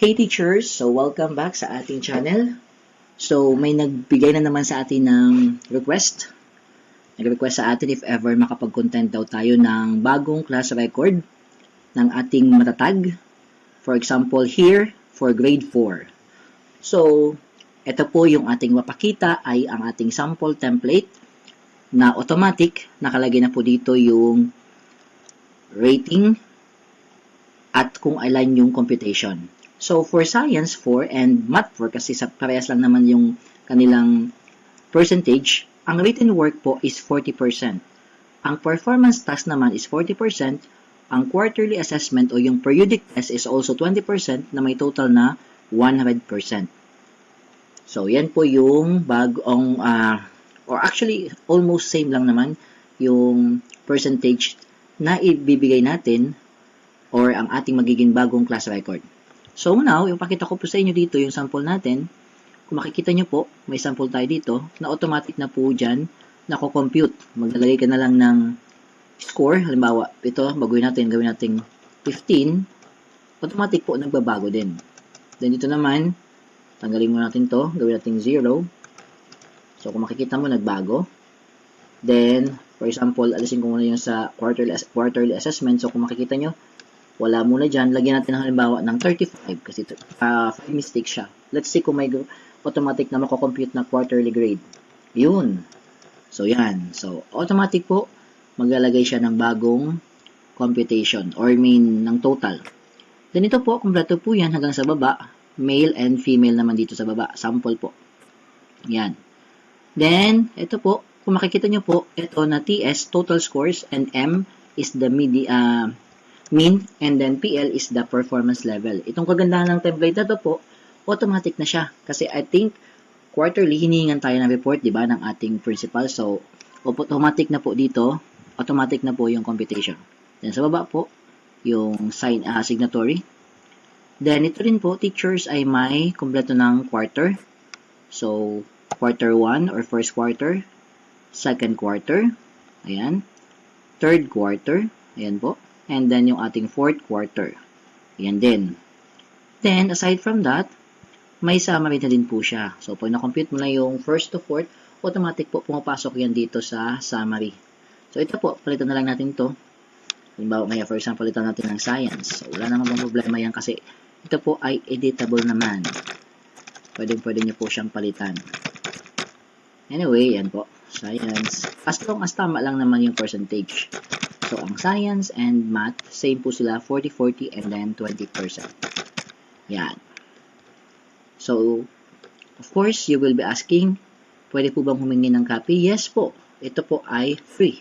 Hey teachers! So welcome back sa ating channel. So may nagbigay na naman sa atin ng request. Nag-request sa atin if ever makapag-content daw tayo ng bagong class record ng ating matatag. For example, here for grade 4. So, ito po yung ating mapakita ay ang ating sample template na automatic. Nakalagay na po dito yung rating at kung ilan yung computation. So, for Science 4 and Math 4, kasi sa parehas lang naman yung kanilang percentage, ang written work po is 40%. Ang performance task naman is 40%. Ang quarterly assessment o yung periodic test is also 20% na may total na 100%. So, yan po yung bagong, or actually, almost same lang naman yung percentage na ibibigay natin or ang ating magiging bagong class record. So now, yung pakita ko po sa inyo dito yung sample natin. Kung makikita nyo po, may sample tayo dito na automatic na po dyan nako-compute. Maglalagay ka na lang ng score. Halimbawa, ito, baguhin natin, gawin natin 15. Automatic po, nagbabago din. Then dito naman, tanggalin mo natin to, gawin natin 0. So kung makikita mo, nagbago. Then, for example, alisin ko muna yung sa quarterly assessment. So kung makikita nyo, wala muna dyan. Lagyan natin ng halimbawa ng 35 kasi 5 mistakes siya. Let's see kung may automatic na mako-compute na quarterly grade. Yun. So, yan. So, automatic po, maglalagay siya ng bagong computation or ng total. Then, ito po, kumpleto po yan hanggang sa baba. Male and female naman dito sa baba. Sample po. Yan. Then, ito po, kung makikita nyo po, ito na TS, total scores, and M is the mean, and then PL is the performance level. Itong kagandahan ng template na to po, automatic na siya. Kasi I think, quarterly, hinihingan tayo ng report, di ba, ng ating principal. So, automatic na po dito, automatic na po yung computation. Then, sa baba po, yung signatory. Then, ito rin po, teachers ay may kompleto ng quarter. So, quarter 1 or first quarter, second quarter, ayan, third quarter, ayan po, and then yung ating fourth quarter. Yan din. Then, aside from that, may summary na din po siya. So, pag na-compute mo na yung first to fourth, automatic po pumapasok yan dito sa summary. So, ito po, palitan na lang natin to. Halimbawa, ngayon, for example, palitan natin ng science. So, wala naman pong problema yan kasi ito po ay editable naman. Pwede nyo po siyang palitan. Anyway, yan po. Science. As long as tama lang naman yung percentage. So, ang science and math, same po sila, 40, 40, and then 20%. Yan. So, of course, you will be asking, pwede po bang humingi ng copy? Yes po. Ito po ay free.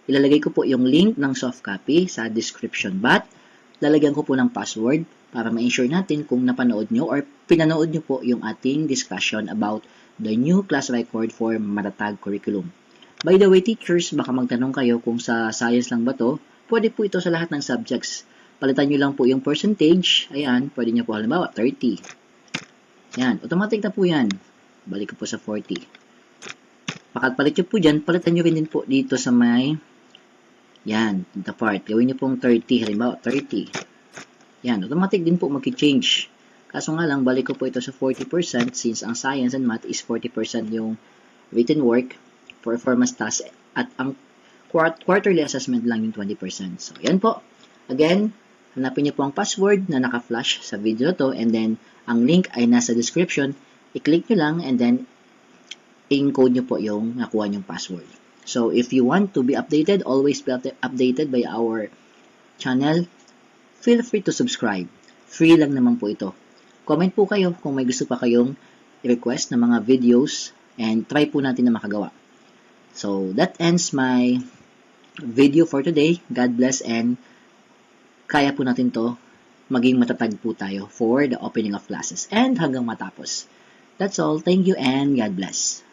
Ilalagay ko po yung link ng soft copy sa description. But, lalagyan ko po ng password para ma-ensure natin kung napanood nyo or pinanood nyo po yung ating discussion about the new class record for Matatag Curriculum. By the way, teachers, baka magtanong kayo kung sa science lang ba to. Pwede po ito sa lahat ng subjects. Palitan nyo lang po yung percentage. Ayan, pwede nyo po halimbawa, 30. Ayan, automatic na po yan. Balik ko po sa 40. Pagpalit nyo po dyan, palitan nyo rin din po dito sa may, yan, the part. Gawin nyo pong 30, halimbawa, 30. Yan, automatic din po mag-change. Kaso nga lang, balik ko po ito sa 40% since ang science and math is 40% yung written work, performance task, at ang quarterly assessment lang yung 20%. So, yan po. Again, hanapin niyo po ang password na naka-flash sa video to and then ang link ay nasa description. I-click nyo lang and then i-encode nyo po yung nakuha nyong password. So, if you want to be updated, always be updated by our channel, feel free to subscribe. Free lang naman po ito. Comment po kayo kung may gusto pa kayong i-request na mga videos and try po natin na makagawa. So, that ends my video for today. God bless and kaya po natin to maging matatag po tayo for the opening of classes and hanggang matapos. That's all. Thank you and God bless.